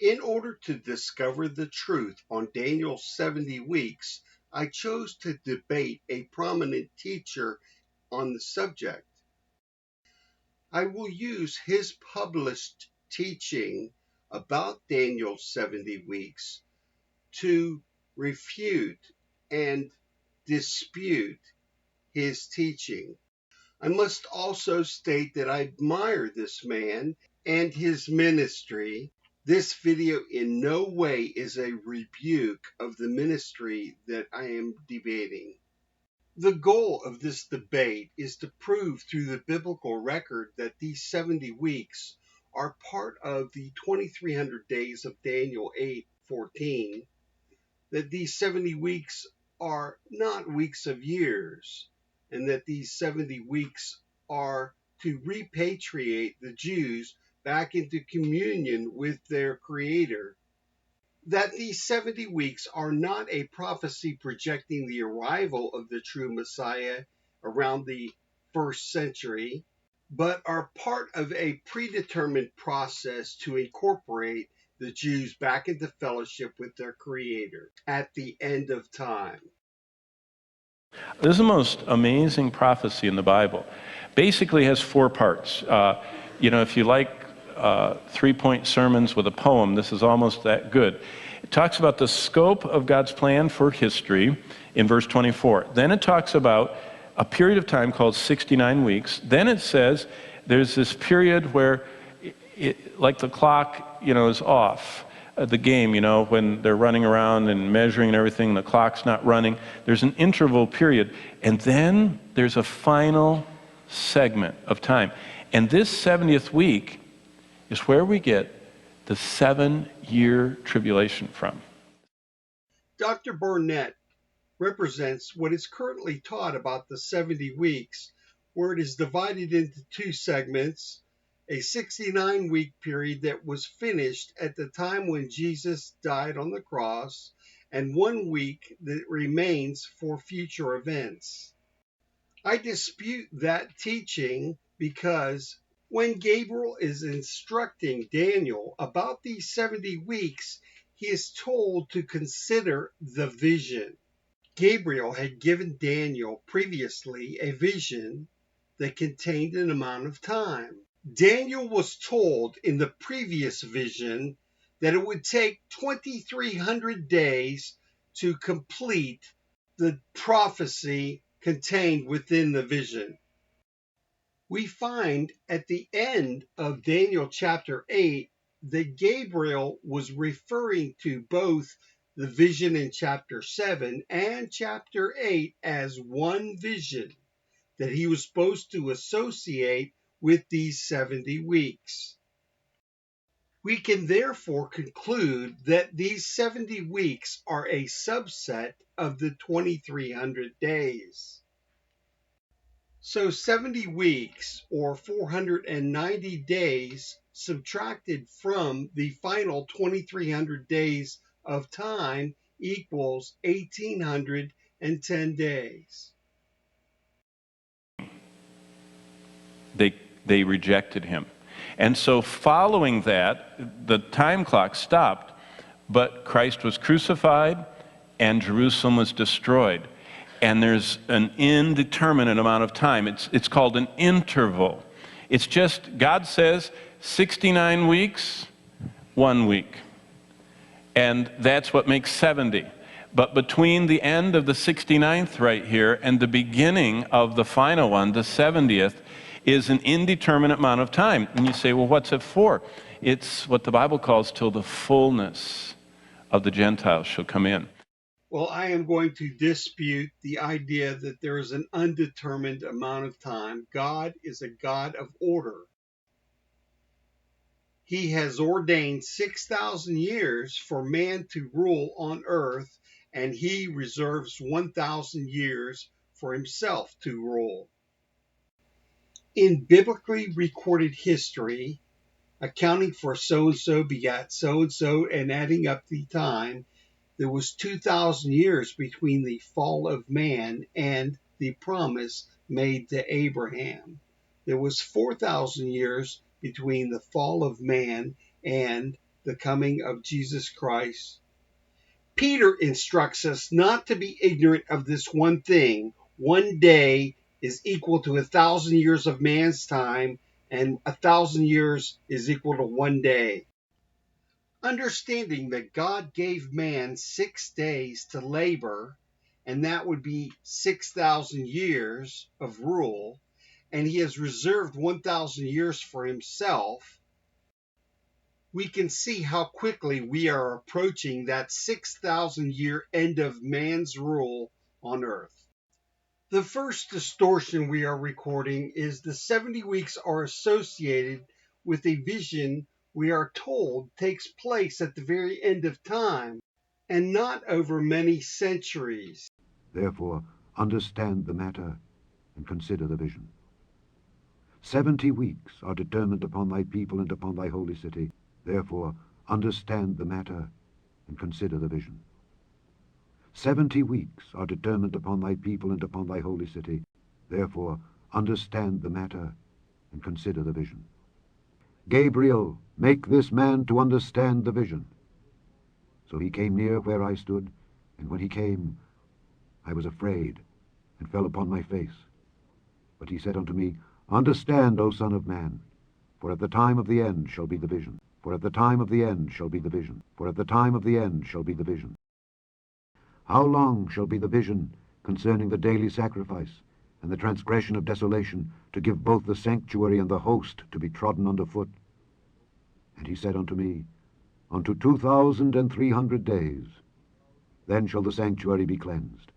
In order to discover the truth on Daniel's 70 weeks, I chose to debate a prominent teacher on the subject. I will use his published teaching about Daniel's 70 weeks to refute and dispute his teaching. I must also state that I admire this man and his ministry. This video in no way is a rebuke of the ministry that I am debating. The goal of this debate is to prove through the biblical record that these 70 weeks are part of the 2300 days of Daniel 8:14, that these 70 weeks are not weeks of years, and that these 70 weeks are to repatriate the Jews back into communion with their Creator. That these 70 weeks are not a prophecy projecting the arrival of the true Messiah around the first century, but are part of a predetermined process to incorporate the Jews back into fellowship with their Creator at the end of time. This is the most amazing prophecy in the Bible. Basically has four parts. If you like 3-point sermons with a poem, this is almost that good. It talks about the scope of God's plan for history in verse 24. Then it talks about a period of time called 69 weeks. Then it says there's this period where, like the clock, is off. The game, when they're running around and measuring and everything, the clock's not running. There's an interval period. And then there's a final segment of time. And this 70th week is where we get the 7-year tribulation from. Dr. Burnett represents what is currently taught about the 70 weeks, where it is divided into two segments. A 69-week period that was finished at the time when Jesus died on the cross, and 1 week that remains for future events. I dispute that teaching because when Gabriel is instructing Daniel about these 70 weeks, he is told to consider the vision. Gabriel had given Daniel previously a vision that contained an amount of time. Daniel was told in the previous vision that it would take 2,300 days to complete the prophecy contained within the vision. We find at the end of Daniel chapter 8 that Gabriel was referring to both the vision in chapter 7 and chapter 8 as one vision that he was supposed to associate with these 70 weeks. We can therefore conclude that these 70 weeks are a subset of the 2,300 days. So 70 weeks, or 490 days, subtracted from the final 2,300 days of time equals 1,810 days. They rejected him. And so following that, the time clock stopped, but Christ was crucified and Jerusalem was destroyed. And there's an indeterminate amount of time. It's called an interval. It's just, God says, 69 weeks, 1 week. And that's what makes 70. But between the end of the 69th right here and the beginning of the final one, the 70th, is an indeterminate amount of time. And you say, well, what's it for? It's what the Bible calls till the fullness of the Gentiles shall come in. Well, I am going to dispute the idea that there is an undetermined amount of time. God is a God of order. He has ordained 6,000 years for man to rule on earth, and he reserves 1,000 years for himself to rule. In biblically recorded history, accounting for so-and-so begat so-and-so and adding up the time, there was 2,000 years between the fall of man and the promise made to Abraham. There was 4,000 years between the fall of man and the coming of Jesus Christ. Peter instructs us not to be ignorant of this one thing. One day is equal to 1,000 years of man's time, and 1,000 years is equal to one day. Understanding that God gave man 6 days to labor, and that would be 6,000 years of rule, and he has reserved 1,000 years for himself, we can see how quickly we are approaching that 6,000 year end of man's rule on earth. The first distortion we are recording is the 70 weeks are associated with a vision we are told takes place at the very end of time and not over many centuries. Therefore, understand the matter and consider the vision. 70 weeks are determined upon thy people and upon thy holy city. Therefore, understand the matter and consider the vision. 70 weeks are determined upon thy people and upon thy holy city. Therefore, understand the matter and consider the vision. Gabriel, make this man to understand the vision. So he came near where I stood, and when he came, I was afraid, and fell upon my face. But he said unto me, Understand, O Son of Man, for at the time of the end shall be the vision. For at the time of the end shall be the vision. For at the time of the end shall be the vision. How long shall be the vision concerning the daily sacrifice, and the transgression of desolation, to give both the sanctuary and the host to be trodden under foot? And he said unto me, Unto 2,300 days. Then shall the sanctuary be cleansed.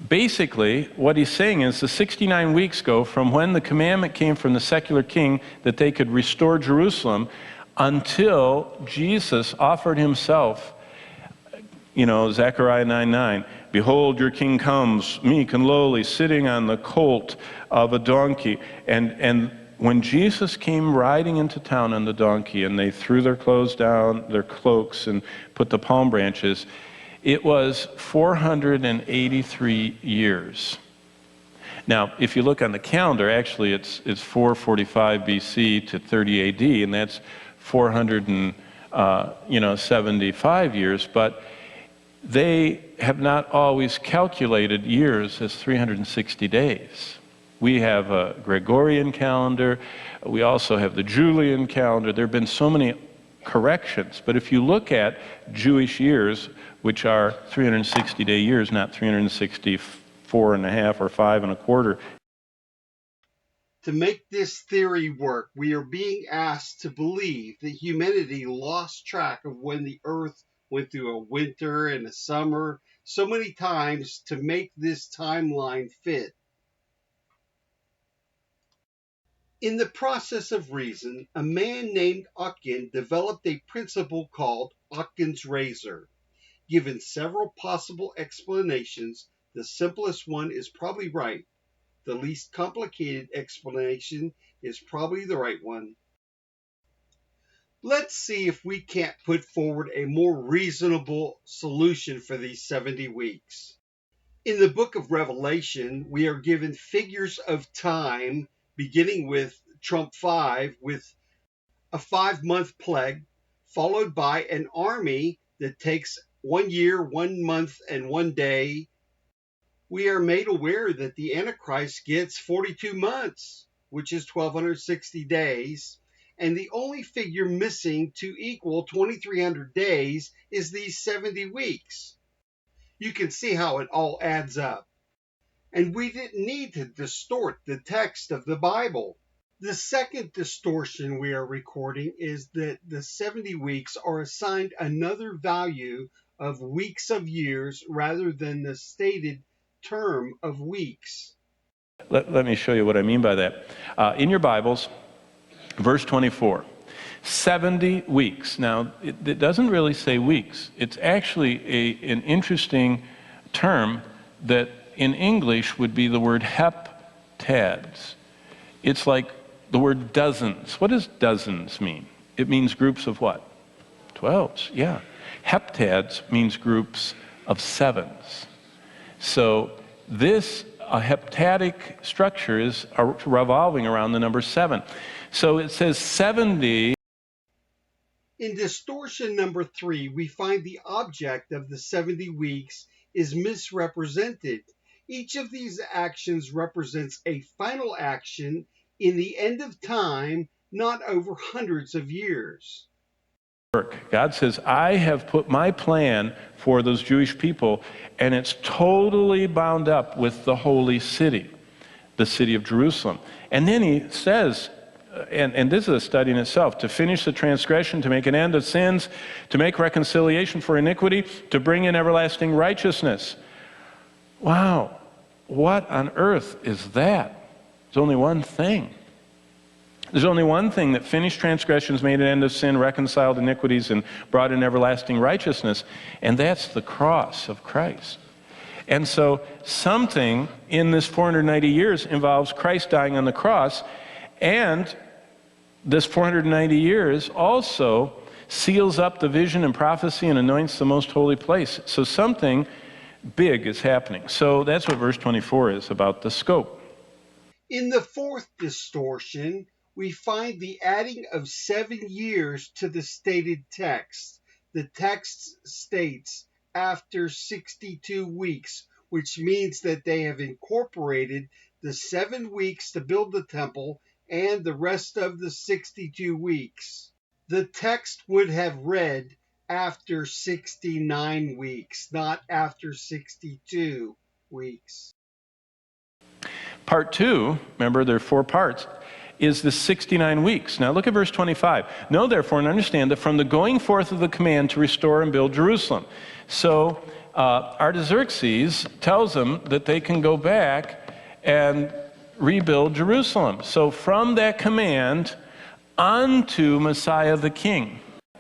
Basically, what he's saying is the 69 weeks go from when the commandment came from the secular king that they could restore Jerusalem until Jesus offered himself. You know, Zechariah 9:9, Behold, your king comes, meek and lowly, sitting on the colt of a donkey. And when Jesus came riding into town on the donkey, and they threw their clothes down, their cloaks, and put the palm branches, it was 483 years. Now, if you look on the calendar, actually it's 445 BC to 30 AD, and that's 475 years, but they have not always calculated years as 360 days. We have a Gregorian calendar, we also have the Julian calendar. There have been so many corrections, but if you look at Jewish years, which are 360-day years, not 364 and a half or 5 1/4. To make this theory work, we are being asked to believe that humanity lost track of when the earth went through a winter and a summer so many times to make this timeline fit. In the process of reason, a man named Occam developed a principle called Occam's razor. Given several possible explanations, the simplest one is probably right. The least complicated explanation is probably the right one. Let's see if we can't put forward a more reasonable solution for these 70 weeks. In the book of Revelation, we are given figures of time, beginning with Trump 5, with a 5-month plague, followed by an army that takes 1 year, 1 month, and 1 day. We are made aware that the Antichrist gets 42 months, which is 1,260 days, and the only figure missing to equal 2,300 days is these 70 weeks. You can see how it all adds up. And we didn't need to distort the text of the Bible. The second distortion we are recording is that the 70 weeks are assigned another value of weeks of years rather than the stated term of weeks. Let me show you what I mean by that. In your Bibles, verse 24, 70 weeks. Now, it doesn't really say weeks. It's actually an interesting term that in English would be the word heptads. It's like the word dozens. What does dozens mean? It means groups of what? 12s, yeah. Heptads means groups of 7s. So this heptadic structure is revolving around the number 7. So it says 70 In distortion number 3, we find the object of the 70 weeks is misrepresented. Each of these actions represents a final action in the end of time, not over hundreds of years. God says, I have put my plan for those Jewish people, and it's totally bound up with the holy city, the city of Jerusalem. And then he says, and this is a study in itself, to finish the transgression, to make an end of sins, to make reconciliation for iniquity, to bring in everlasting righteousness. Wow, what on earth is that? There's only one thing. There's only one thing that finished transgressions, made an end of sin, reconciled iniquities, and brought in everlasting righteousness, and that's the cross of Christ. And so something in this 490 years involves Christ dying on the cross, and this 490 years also seals up the vision and prophecy and anoints the most holy place. So something big is happening. So that's what verse 24 is about, the scope. In the fourth distortion, we find the adding of 7 years to the stated text. The text states after 62 weeks, which means that they have incorporated the 7 weeks to build the temple and the rest of the 62 weeks. The text would have read after 69 weeks, not after 62 weeks. Part 2, remember there are 4 parts, is the 69 weeks. Now look at verse 25. Know therefore and understand that from the going forth of the command to restore and build Jerusalem. So Artaxerxes tells them that they can go back and rebuild Jerusalem. So from that command unto Messiah the King.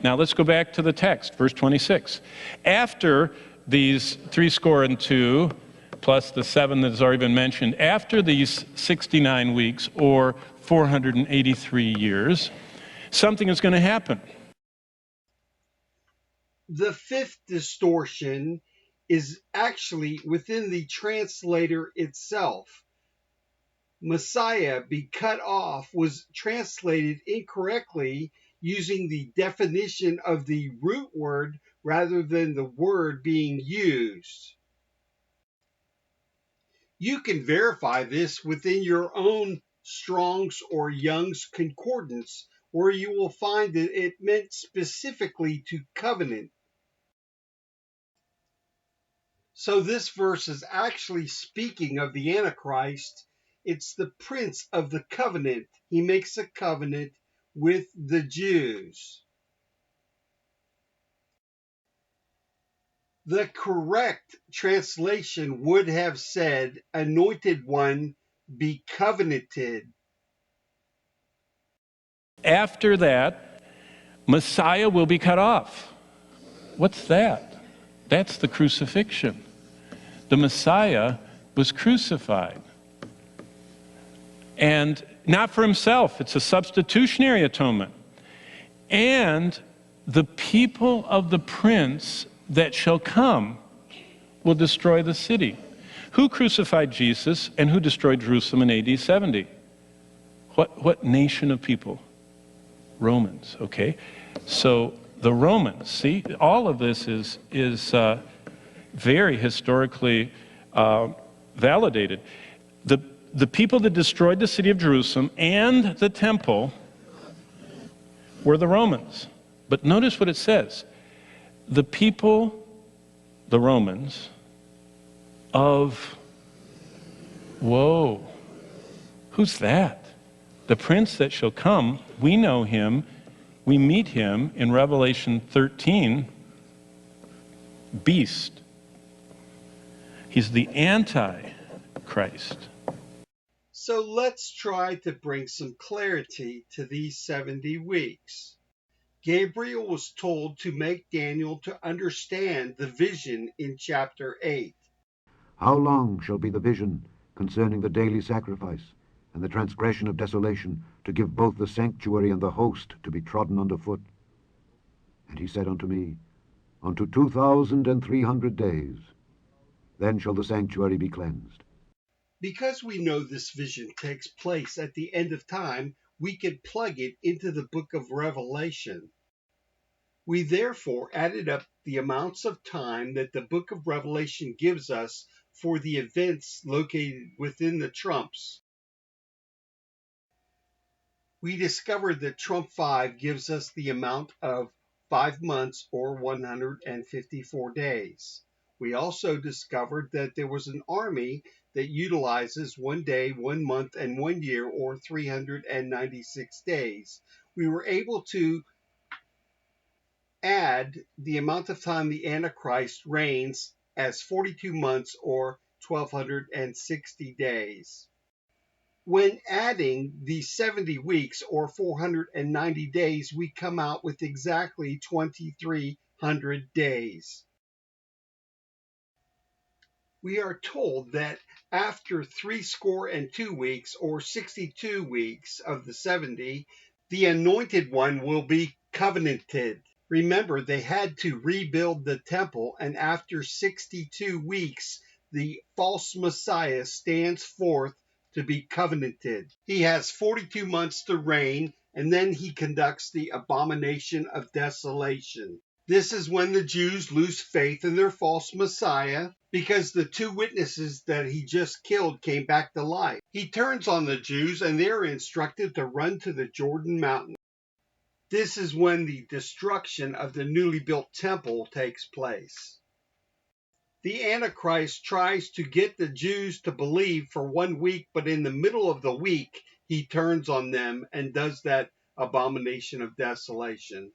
Now let's go back to the text, verse 26. After these 62 plus the 7 that has already been mentioned, after these 69 weeks or 483 years, something is going to happen. The fifth distortion is actually within the translator itself. Messiah, be cut off, was translated incorrectly using the definition of the root word rather than the word being used. You can verify this within your own Strong's or Young's Concordance, where you will find that it meant specifically to covenant. So this verse is actually speaking of the Antichrist. It's the prince of the covenant. He makes a covenant with the Jews. The correct translation would have said, anointed one, be covenanted. After that, Messiah will be cut off. What's that? That's the crucifixion. The Messiah was crucified. And not for himself, it's a substitutionary atonement. And the people of the prince that shall come will destroy the city. Who crucified Jesus and who destroyed Jerusalem in AD 70? What nation of people? Romans, okay? So the Romans, see, all of this is very historically validated. The people that destroyed the city of Jerusalem and the temple were the Romans. But notice what it says. The people, the Romans, of, whoa, who's that? The prince that shall come, we know him, we meet him in Revelation 13, beast. He's the Antichrist. So let's try to bring some clarity to these 70 weeks. Gabriel was told to make Daniel to understand the vision in chapter 8. How long shall be the vision concerning the daily sacrifice and the transgression of desolation, to give both the sanctuary and the host to be trodden under foot? And he said unto me, Unto 2,300 days, then shall the sanctuary be cleansed. Because we know this vision takes place at the end of time, we can plug it into the book of Revelation. We therefore added up the amounts of time that the book of Revelation gives us for the events located within the trumps. We discovered that trump 5 gives us the amount of 5 months or 154 days. We also discovered that there was an army that utilizes 1 day, 1 month, and 1 year or 396 days. We were able to add the amount of time the Antichrist reigns as 42 months or 1260 days. When adding the 70 weeks or 490 days, we come out with exactly 2,300 days. We are told that after 62 weeks or 62 weeks of the 70, the anointed one will be covenanted. Remember, they had to rebuild the temple, and after 62 weeks, the false Messiah stands forth to be covenanted. He has 42 months to reign, and then he conducts the abomination of desolation. This is when the Jews lose faith in their false Messiah because the 2 witnesses that he just killed came back to life. He turns on the Jews and they are instructed to run to the Jordan mountain. This is when the destruction of the newly built temple takes place. The Antichrist tries to get the Jews to believe for 1 week, but in the middle of the week, he turns on them and does that abomination of desolation.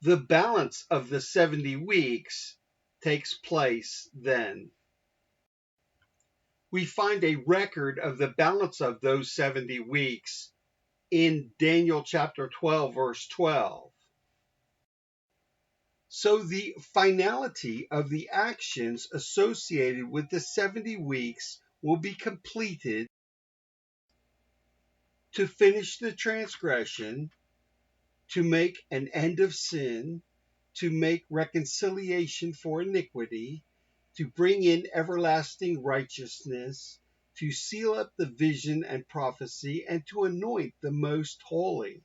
The balance of the 70 weeks takes place then. We find a record of the balance of those 70 weeks in Daniel chapter 12, verse 12. So the finality of the actions associated with the 70 weeks will be completed to finish the transgression, to make an end of sin, to make reconciliation for iniquity, to bring in everlasting righteousness, to seal up the vision and prophecy, and to anoint the most holy.